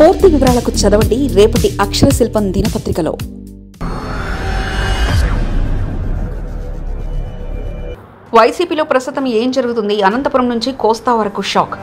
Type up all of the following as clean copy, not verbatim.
పూర్తి వివరాలకు చదవండి రేపటి అక్షర శిల్పం దినపత్రికలో. వైసీపీలో ప్రస్తుతం ఏం జరుగుతుంది? అనంతపురం నుంచి కోస్తా వరకు షాక్.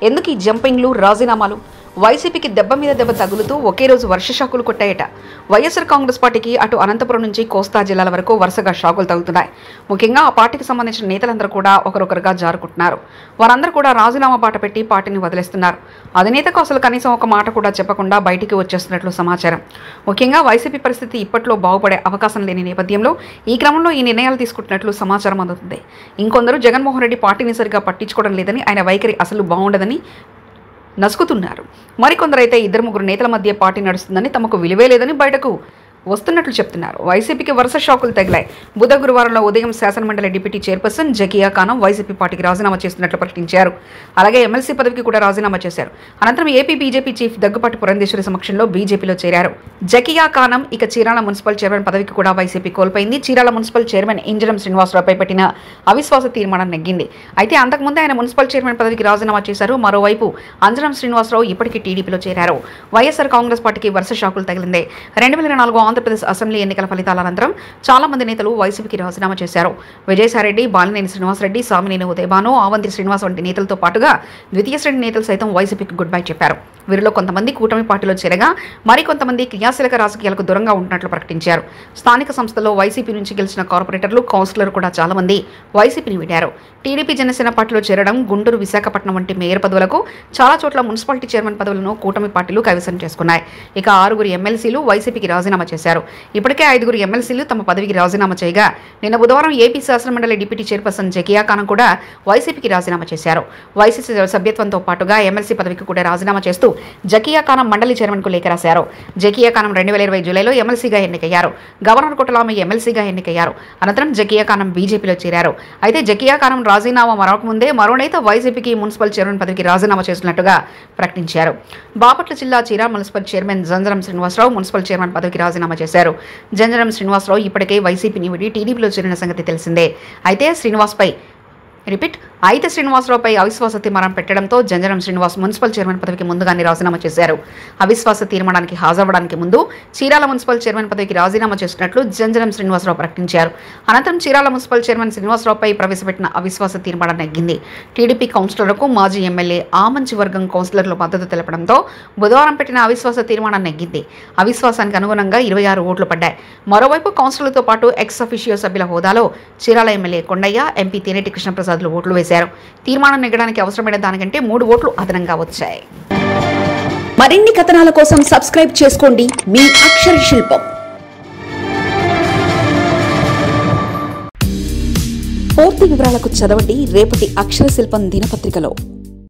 ఎందుకు ఈ జంపింగ్లు, రాజీనామాలు? వైసీపీకి దెబ్బ మీద దెబ్బ తగులుతూ ఒకే రోజు వర్ష షాకులు కొట్టాయట. వైఎస్ఆర్ కాంగ్రెస్ పార్టీకి అటు అనంతపురం నుంచి కోస్తా జిల్లాల వరకు వరుసగా షాకులు తగులుతున్నాయి. ముఖ్యంగా ఆ పార్టీకి సంబంధించిన నేతలందరూ కూడా ఒకరొకరుగా జారుకుంటున్నారు. వారందరూ కూడా రాజీనామా బాట పెట్టి పార్టీని వదిలేస్తున్నారు. అధినేతకు అసలు కనీసం ఒక మాట కూడా చెప్పకుండా బయటికి వచ్చేస్తున్నట్లు సమాచారం. ముఖ్యంగా వైసీపీ పరిస్థితి ఇప్పట్లో బాగుపడే అవకాశం లేని నేపథ్యంలో ఈ క్రమంలో ఈ నిర్ణయాలు తీసుకుంటున్నట్లు సమాచారం అందుతుంది. ఇంకొందరు జగన్మోహన్ రెడ్డి పార్టీని సరిగా పట్టించుకోవడం లేదని, ఆయన వైఖరి అసలు బాగుండదని నసుకుతున్నారు. మరికొందరైతే ఇద్దరు ముగ్గురు నేతల మధ్య పార్టీ నడుస్తుందని, తమకు విలువే లేదని బయటకు వస్తున్నట్లు చెప్తున్నారు. వైసీపీకి వరుస షాకులు తగిలాయి. బుధ గురువారంలో ఉదయం శాసనమండలి deputy chairperson Zakia Khanam YCP పార్టీకి రాజీనామా చేస్తున్నట్లు ప్రకటించారు. అలాగే ఎమ్మెల్సీ పదవికి కూడా రాజీనామా చేశారు. అనంతరం AP BJP chief Daggubati Purandeswari సమక్షంలో బీజేపీలో చేరారు. జకియా ఖానం ఇక చీరాల మున్సిపల్ చైర్మన్ పదవికి కూడా వైసీపీ కోల్పోయింది. చీరాల మున్సిపల్ చైర్మన్ ఇంజరం శ్రీనివాసరావుపై పెట్టిన అవిశ్వాస తీర్మానం నెగ్గింది. అయితే అంతకుముందే ఆయన మున్సిపల్ చైర్మన్ పదవికి రాజీనామా చేశారు. మరోవైపు అంజరం శ్రీనివాసరావు ఇప్పటికీ టీడీపీలో చేరారు. వైఎస్ఆర్ కాంగ్రెస్ పార్టీకి వరుస షాకులు తగిలింది. 2004 ఆంధ్రప్రదేశ్ అసెంబ్లీ ఎన్నికల ఫలితాల అనంతరం చాలా మంది నేతలు వైసీపీకి రాజీనామా చేశారు. విజయసాయిరెడ్డి, బాలినేని శ్రీనివాసరెడ్డి, సామినేని ఉదయభాను, ఆవంతి శ్రీనివాస్ వంటి నేతలతో పాటుగా ద్వితీయ శ్రేణి నేతలు సైతం వైసీపీకి గుడ్ బై చెప్పారు. వీరిలో కొంతమంది కూటమి పార్టీలో చేరగా మరికొంతమంది క్రియాశీలక రాజకీయాలకు దూరంగా ఉంటున్నట్లు ప్రకటించారు. స్థానిక సంస్థల్లో వైసీపీ నుంచి గెలిచిన కార్పొరేటర్లు, కౌన్సిలర్ కూడా చాలా మంది వైసీపీని వీడారు. టీడీపీ జనసేన పార్టీలో చేరడం, గుంటూరు, విశాఖపట్నం వంటి మేయర్ పదవులకు, చాలా చోట్ల మున్సిపాలిటీ చైర్మన్ పదవులను కూటమి పార్టీలు కైవసం చేసుకున్నాయి. ఇక 6 ఎమ్మెల్సీలు వైసీపీకి రాజీనామా చేశారు. ఇప్పటికే 5 ఎమ్మెల్సీలు తమ పదవికి రాజీనామా చేయగా నిన్న బుధవారం ఏపీ శాసనమండలి డిప్యూటీ చైర్పర్సన్ జకియా ఖానం కూడా వైసీపీకి రాజీనామా చేశారు. వైసీపీ సభ్యత్వంతో పాటుగా ఎమ్మెల్సీ పదవికి కూడా రాజీనామా చేస్తూ జకియా ఖానం మండలి చైర్మన్కు లేఖ రాశారు. జకియా ఖానం 2020 జూలైలో ఎమ్మెల్సీగా ఎన్నికయ్యారు. గవర్నర్ కొట్టలామె ఎమ్మెల్సీగా ఎన్నికయ్యారు. అనంతరం జకియా ఖానం బీజేపీలో చేరారు. అయితే జకియా ఖానం రాజీనామా మరొకముందే మరో నేత వైసీపీకి మున్సిపల్ చైర్మన్ పదవికి రాజీనామా చేసినట్టుగా ప్రకటించారు. బాపట్ల జిల్లా Chirala municipal chairman Janjaram Srinivasarao municipal chairman పదవికి రాజీనామా చేశారు. జంజరం శ్రీనివాసరావు ఇప్పటికే వైసీపీని విడి టీడీపీలో చేరిన సంగతి తెలిసిందే. అయితే శ్రీనివాసరావుపై అవిశ్వాస తీర్మానం పెట్టడంతో జంజరం శ్రీనివాస్ మున్సిపల్ చైర్మన్ పదవికి ముందుగానే రాజీనామా చేశారు. అవిశ్వాస తీర్మానానికి హాజరవ్వడానికి ముందు చీరాల మున్సిపల్ చైర్మన్ పదవికి రాజీనామా చేసినట్లు జంజరం శ్రీనివాసరావు ప్రకటించారు. అనంతరం చీరాల మున్సిపల్ చైర్మన్ శ్రీనివాసరావుపై ప్రవేశపెట్టిన అవిశ్వాస తీర్మానం నెగ్గింది. టీడీపీ కౌన్సిలర్లకు మాజీ ఎమ్మెల్యే ఆమంచి వర్గం కౌన్సిలర్లు మద్దతు తెలపడంతో బుధవారం పెట్టిన అవిశ్వాస తీర్మానం నెగ్గింది. అవిశ్వాసానికి అనుగుణంగా 26 ఓట్లు పడ్డాయి. మరోవైపు కౌన్సిలర్లతో పాటు ఎక్స్ అఫిషియో సభ్యుల హోదాలో చీరాల ఎమ్మెల్యే కొండయ్య, ఎంపీ తేనేటి కృష్ణప్రసాద్ ఓట్లు వేశారు. తీర్మానం నెగ్గడానికి అవసరమైన దానికంటే 3 ఓట్లు అదనంగా వచ్చాయి. మరిన్ని కథనాల కోసం సబ్స్క్రైబ్ చేసుకోండి మీ అక్షర శిల్పం. పూర్తి వివరాలకు చదవండి రేపటి అక్షర శిల్పం దినపత్రికలో.